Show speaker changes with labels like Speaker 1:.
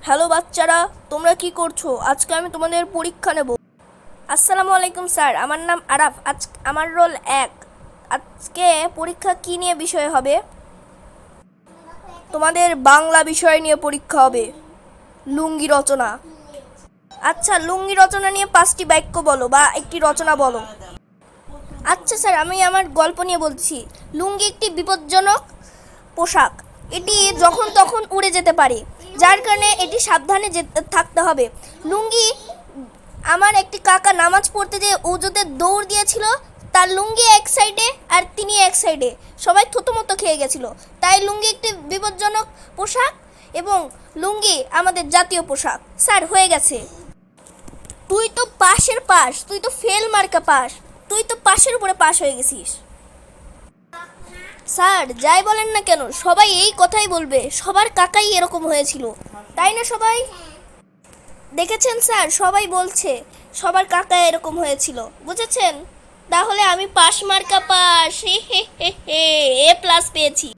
Speaker 1: Hello বাচ্চারা, তোমরা কি করছো? আজকে আমি তোমাদের পরীক্ষা নেব। আসসালামু আলাইকুম স্যার, আমার নাম আরাফ। আজ আমার রোল 1। আজকে পরীক্ষা কি নিয়ে বিষয় হবে? তোমাদের বাংলা বিষয় নিয়ে পরীক্ষা হবে, লুঙ্গি রচনা। আচ্ছা, লুঙ্গি রচনা নিয়ে 5টি বাক্য বলো বা একটি রচনা বলো। আচ্ছা স্যার, আমি আমার গল্প নিয়ে বলছি। লুঙ্গি একটি বিপজ্জনক পোশাক। এটি যখন তখন উড়ে যেতে পারে, যার কারণে এটি সাবধানে থাকতে হবে। লুঙ্গি, আমার একটি কাকা নামাজ পড়তে যেয়ে উজুতে দৌড় দিয়েছিল, তার লুঙ্গি এক সাইডে আর তিনি এক সাইডে, সবাই থুতুমতো খেয়ে গেছিল। তাই লুঙ্গি একটি বিপজ্জনক পোশাক এবং লুঙ্গি আমাদের জাতীয় পোশাক। স্যার, হয়ে গেছে। তুই তো পাশের পাশ, তুই তো ফেল মার্কা পাস, তুই তো পাশের উপরে পাশ হয়ে গেছিস। স্যার, যাই বলেন না কেন, সবাই এই কথাই বলবে, সবার কাকাই এরকম হয়েছিল, তাই না? সবাই দেখেছেন স্যার, সবাই বলছে সবার কাকা এরকম হয়েছিল, বুঝেছেন? তাহলে আমি পাশ মার্কা pass, hey hey hey hey, A+ পেয়েছি।